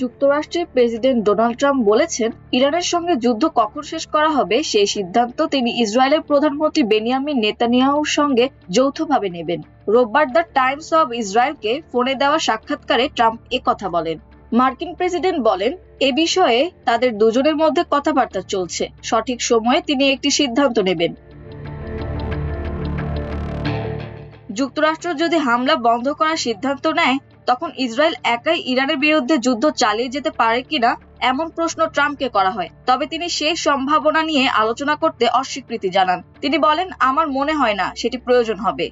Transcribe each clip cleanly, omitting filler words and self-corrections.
যুক্তরাষ্ট্রের president Donald Trump বলেছেন, ইরানের সঙ্গে যুদ্ধ কখন শেষ করা হবে সেই সিদ্ধান্ত তিনি ইসরায়েলের প্রধানমন্ত্রী বেনিয়ামিন নেতানিয়াহুর সঙ্গে যৌথভাবে নেবেন। রোববার দ্য টাইমস অব ইসরায়েলকে ফোনে দেওয়া সাক্ষাৎকারে ট্রাম্প একথা বলেন। মার্কিন প্রেসিডেন্ট বলেন, এ বিষয়ে তাদের দুজনের মধ্যে কথাবার্তা চলছে, সঠিক সময়ে তিনি একটি সিদ্ধান্ত নেবেন। যুক্তরাষ্ট্র যদি হামলা বন্ধ করার সিদ্ধান্ত নেয়, তখন ইসরায়েল একাই ইরানের বিরুদ্ধে যুদ্ধ চালিয়ে যেতে পারে কিনা এমন প্রশ্ন ট্রাম্পকে করা হয়। তবে তিনি সেই সম্ভাবনা নিয়ে আলোচনা করতে অস্বীকৃতি জানান। তিনি বলেন, আমার মনে হয় না সেটি প্রয়োজন হবে।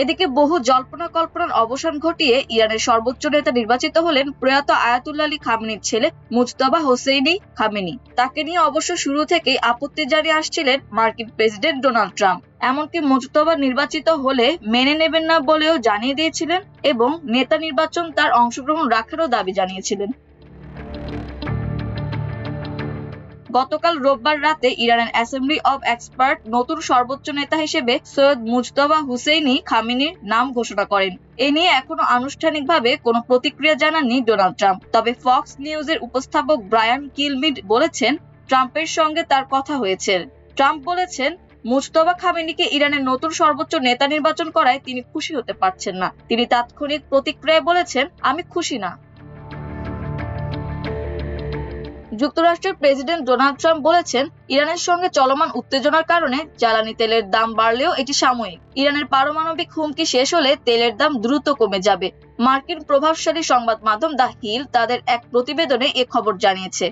এদিকে বহু জল্পনা কল্পনার অবসান ঘটিয়ে ইরানের সর্বোচ্চ নেতা নির্বাচিত হলেন প্রয়াত আয়াতুল্লাহ আলী খামেনির ছেলে মুজতবা হোসেইনি খামেনি। তাকে নিয়ে অবশ্য শুরু থেকেই আপত্তি জানিয়ে আসছিলেন মার্কিন প্রেসিডেন্ট ডোনাল্ড ট্রাম্প। এমনকি মুজতবা নির্বাচিত হলে মেনে নেবেন না বলেও জানিয়ে দিয়েছিলেন এবং নেতা নির্বাচন তার অংশগ্রহণ রাখারও দাবি জানিয়েছিলেন। গতকাল রোববার রাতে ইরানের অ্যাসেম্বলি অব এক্সপার্ট নতুন সর্বোচ্চ নেতা হিসেবে সৈয়দ মুজতবা হুসেইনি খামেনির নাম ঘোষণা করেন। এ নিয়ে এখনো আনুষ্ঠানিকভাবে কোনো প্রতিক্রিয়া জানাননি ডোনাল্ড ট্রাম্প। তবে ফক্স নিউজের উপস্থাপক ব্রায়ান কিলমিড বলেছেন, ট্রাম্পের সঙ্গে তার কথা হয়েছে। ট্রাম্প বলেছেন, মুজতবা খামেনিকে ইরানের নতুন সর্বোচ্চ নেতা নির্বাচন করায় তিনি খুশি হতে পারছেন না। তিনি তাৎক্ষণিক প্রতিক্রিয়ায় বলেছেন, আমি খুশি না। যুক্তরাষ্ট্রের প্রেসিডেন্ট ডোনাল্ড ট্রাম্প বলেছেন, ইরানের সঙ্গে চলমান উত্তেজনার কারণে জ্বালানি তেলের দাম বাড়লেও এটি সাময়িক। ইরানের পারমাণবিক হুমকি শেষ হলে তেলের দাম দ্রুত কমে যাবে। মার্কিন প্রভাবশালী সংবাদ মাধ্যম দ্য হিল তাদের এক প্রতিবেদনে এ খবর জানিয়েছে।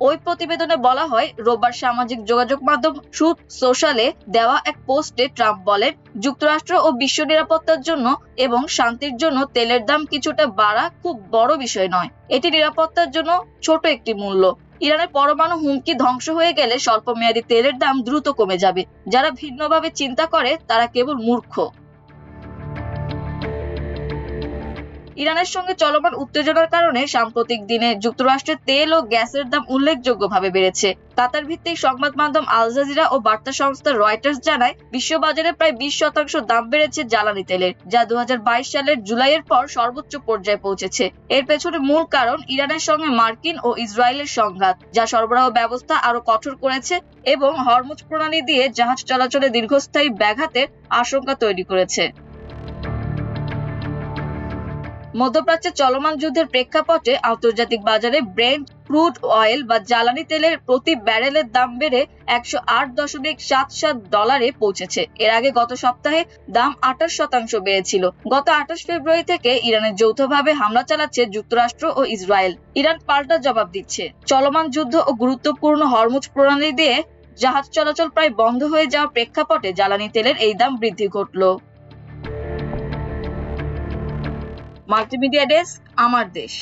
ওই প্রতিবেদনে বলা হয়, রোববার সামাজিক যোগাযোগ মাধ্যম ট্রুথ সোশ্যালে দেওয়া এক পোস্টে ট্রাম্প বলেন, যুক্তরাষ্ট্র ও বিশ্ব নিরাপত্তার জন্য এবং শান্তির জন্য তেলের দাম কিছুটা বাড়া খুব বড় বিষয় নয়। এটি নিরাপত্তার জন্য ছোট একটি মূল্য। ইরানের পরমাণু হুমকি ধ্বংস হয়ে গেলে স্বল্পমেয়াদী তেলের দাম দ্রুত কমে যাবে। যারা ভিন্নভাবে চিন্তা করে তারা কেবল মূর্খ। ইরানের সঙ্গে চলমান উত্তেজনার কারণে সাম্প্রতিক দিনে যুক্তরাষ্ট্রের তেল ও গ্যাসের দাম উল্লেখযোগ্যভাবে বেড়েছে। কাতার ভিত্তিক সংবাদ মাধ্যম আল জাজিরা ও বার্তা সংস্থা রয়টার্স জানায়, বিশ্ববাজারে প্রায় 20% দাম বেড়েছে জ্বালানি তেলের, যা 2022 সালের জুলাইয়ের পর সর্বোচ্চ পর্যায়ে পৌঁছেছে। এর পেছনে মূল কারণ ইরানের সঙ্গে মার্কিন ও ইসরায়েলের সংঘাত, যা সরবরাহ ব্যবস্থা আরো কঠোর করেছে এবং হরমুজ প্রণালী দিয়ে জাহাজ চলাচলে দীর্ঘস্থায়ী ব্যাঘাতের আশঙ্কা তৈরি করেছে। মধ্যপ্রাচ্যে চলমান যুদ্ধের প্রেক্ষাপটে আন্তর্জাতিক বাজারে ব্রেন্ট ক্রুড অয়েল বা জ্বালানি তেলের প্রতি ব্যারেলের দাম বেড়ে $108.77 পৌঁছেছে। এর আগে গত সপ্তাহে দাম 28% বেড়েছিল। গত 28 ফেব্রুয়ারি থেকে ইরানের যৌথভাবে হামলা চালাচ্ছে যুক্তরাষ্ট্র ও ইসরায়েল। ইরান পাল্টা জবাব দিচ্ছে। চলমান যুদ্ধ ও গুরুত্বপূর্ণ হরমুজ প্রণালী দিয়ে জাহাজ চলাচল প্রায় বন্ধ হয়ে যাওয়ার প্রেক্ষাপটে জ্বালানি তেলের এই দাম বৃদ্ধি ঘটল। মাল্টিমিডিয়া ডেস্ক, আমার দেশ।